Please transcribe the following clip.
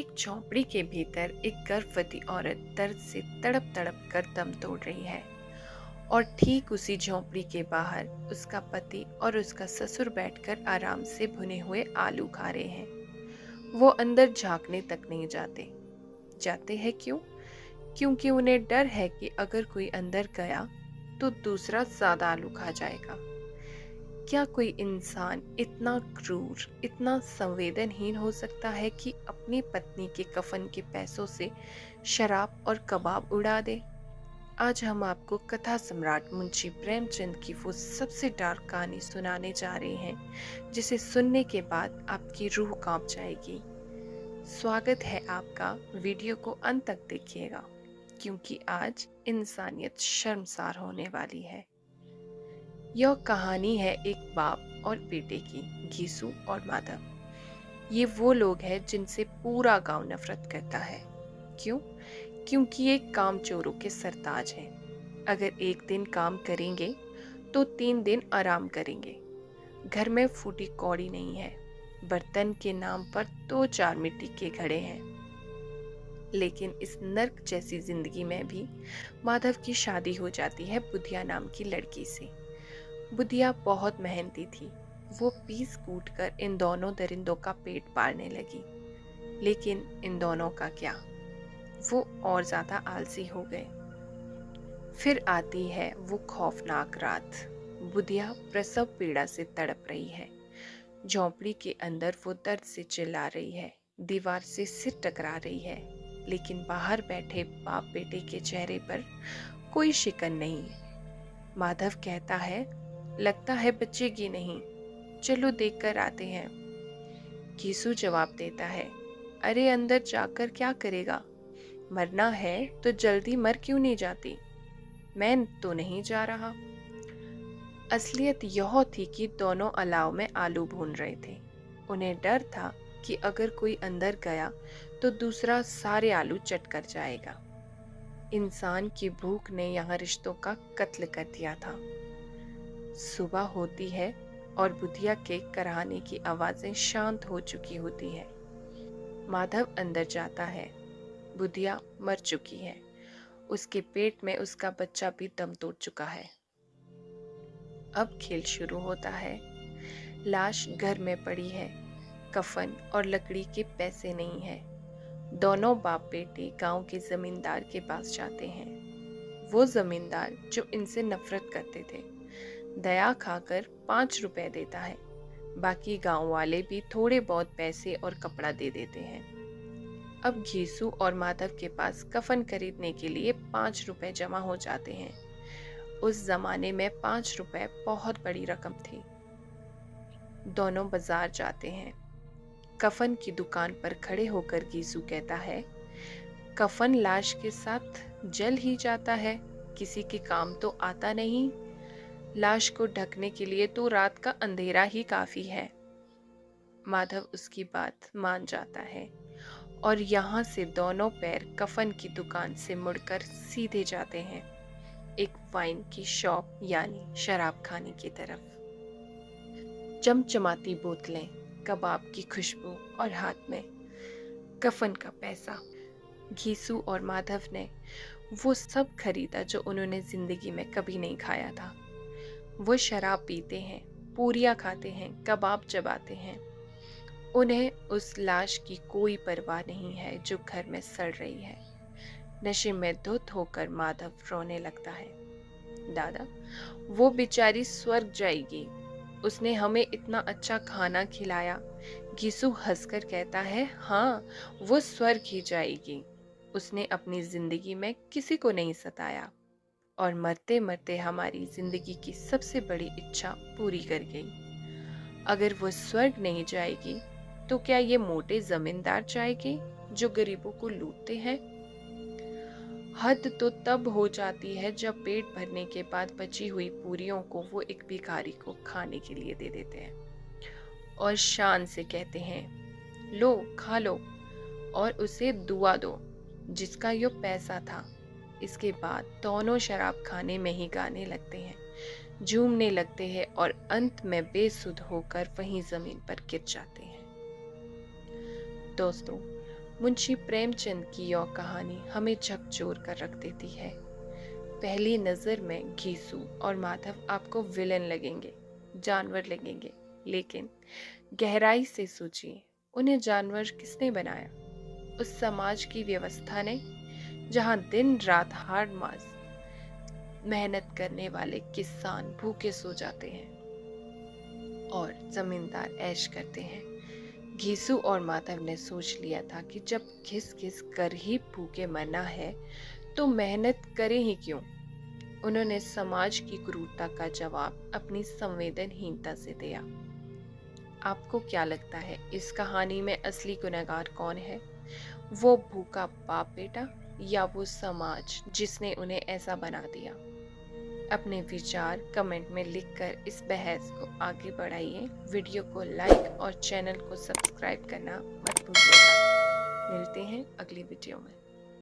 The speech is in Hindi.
एक झोंपड़ी के भीतर एक गर्भवती औरत दर्द से तड़प तड़प कर दम तोड़ रही है। और ठीक उसी झोंपड़ी के बाहर उसका पति और उसका ससुर बैठकर आराम से भुने हुए आलू खा रहे हैं। वो अंदर झांकने तक नहीं जाते। जाते हैं क्यों? क्योंकि उन्हें डर है कि अगर कोई अंदर गया तो दूसरा ज्यादा आलू खा जाएगा। क्या कोई इंसान इतना क्रूर, इतना संवेदनहीन हो सकता है कि अपनी पत्नी के कफन के पैसों से शराब और कबाब उड़ा दे? आज हम आपको कथा सम्राट मुंशी प्रेमचंद की वो सबसे डार्क कहानी सुनाने जा रहे हैं जिसे सुनने के बाद आपकी रूह कांप जाएगी। स्वागत है आपका। वीडियो को अंत तक देखिएगा क्योंकि आज इंसानियत शर्मसार होने वाली है। यह कहानी है एक बाप और बेटे की, घीसू और माधव। ये वो लोग हैं जिनसे पूरा गांव नफरत करता है। क्यों? क्योंकि ये कामचोरों के सरताज हैं। अगर एक दिन काम करेंगे तो 3 दिन आराम करेंगे। घर में फूटी कौड़ी नहीं है। बर्तन के नाम पर 2-4 मिट्टी के घड़े हैं। लेकिन इस नर्क जैसी जिंदगी में भी माधव की शादी हो जाती है बुधिया नाम की लड़की से। बुधिया बहुत मेहनती थी। वो पीस कूट कर इन दोनों दरिंदों का पेट पालने लगी। लेकिन इन दोनों का क्या, वो और ज्यादा आलसी हो गए। फिर आती है वो खौफनाक रात। बुधिया प्रसव पीड़ा से तड़प रही है। झोंपड़ी के अंदर वो दर्द से चिल्ला रही है, दीवार से सिर टकरा रही है। लेकिन बाहर बैठे बाप बेटे के चेहरे पर कोई शिकन नहीं है। माधव कहता है, लगता है बचेगी नहीं, चलो देखकर आते हैं। घीसू जवाब देता है, अरे अंदर जाकर क्या करेगा? मरना है तो जल्दी मर क्यों नहीं जाती? मैं तो नहीं जा रहा। असलियत यह थी कि दोनों अलाव में आलू भून रहे थे। उन्हें डर था कि अगर कोई अंदर गया तो दूसरा सारे आलू चट कर जाएगा। इंसान की भूख ने यहाँ रिश्तों का कत्ल कर दिया था। सुबह होती है और बुधिया के कराहने की आवाजें शांत हो चुकी होती है। माधव अंदर जाता है। बुधिया मर चुकी है। उसके पेट में उसका बच्चा भी दम तोड़ चुका है। अब खेल शुरू होता है। लाश घर में पड़ी है। कफन और लकड़ी के पैसे नहीं है। दोनों बाप बेटे गांव के जमींदार के पास जाते हैं। वो जमींदार जो इनसे नफरत करते थे, दया खाकर 5 रुपए देता है। बाकी गांव वाले भी थोड़े बहुत पैसे और कपड़ा दे देते हैं। अब घीसू और माधव के पास कफन खरीदने के लिए 5 रुपए जमा हो जाते हैं। उस जमाने में 5 रुपए बहुत बड़ी रकम थी। दोनों बाजार जाते हैं। कफन की दुकान पर खड़े होकर घीसू कहता है, कफन लाश के साथ जल ही जाता है, किसी के काम तो आता नहीं। लाश को ढकने के लिए तो रात का अंधेरा ही काफी है। माधव उसकी बात मान जाता है और यहाँ से दोनों पैर कफन की दुकान से मुड़कर सीधे जाते हैं एक वाइन की शॉप यानी शराब खाने की तरफ। चमचमाती बोतलें, कबाब की खुशबू और हाथ में कफन का पैसा। घीसू और माधव ने वो सब खरीदा जो उन्होंने जिंदगी में कभी नहीं खाया था। वो शराब पीते हैं, पूरियां खाते हैं, कबाब चबाते हैं। उन्हें उस लाश की कोई परवाह नहीं है जो घर में सड़ रही है। नशे में धुत होकर माधव रोने लगता है, दादा, वो बेचारी स्वर्ग जाएगी, उसने हमें इतना अच्छा खाना खिलाया। घीसू हंसकर कहता है, हाँ, वो स्वर्ग ही जाएगी। उसने अपनी जिंदगी में किसी को नहीं सताया और मरते मरते हमारी जिंदगी की सबसे बड़ी इच्छा पूरी कर गई। अगर वो स्वर्ग नहीं जाएगी तो क्या ये मोटे जमींदार जाएंगे जो गरीबों को लूटते हैं? हद तो तब हो जाती है जब पेट भरने के बाद बची हुई पूरियों को वो एक भिखारी को खाने के लिए दे देते हैं और शान से कहते हैं, लो खा लो और उसे दुआ दो जिसका यो पैसा था। इसके बाद दोनों शराब खाने में ही गाने लगते हैं, झूमने लगते हैं और अंत में बेसुध होकर वहीं जमीन पर गिर जाते हैं। दोस्तों, मुंशी प्रेमचंद की यह कहानी हमें झकझोर कर रख देती है। पहली नज़र में घीसू और माधव आपको विलेन लगेंगे, जानवर लगेंगे, लेकिन गहराई से सोचिए, उन्हें जानवर किसने बनाया? उस समाज की व्यवस्था ने, जहां दिन रात हार्ड मास मेहनत करने वाले किसान भूखे सो जाते हैं और जमींदार ऐश करते हैं। घीसू और माधव ने सोच लिया था कि जब घिस घिस कर ही भूखे मरना है तो मेहनत करें ही क्यों। उन्होंने समाज की क्रूरता का जवाब अपनी संवेदनहीनता से दिया। आपको क्या लगता है, इस कहानी में असली गुनहगार कौन है? वो भूखा बाप बेटा या वो समाज जिसने उन्हें ऐसा बना दिया? अपने विचार कमेंट में लिखकर इस बहस को आगे बढ़ाइए। वीडियो को लाइक और चैनल को सब्सक्राइब करना मत भूलिएगा। मिलते हैं अगली वीडियो में।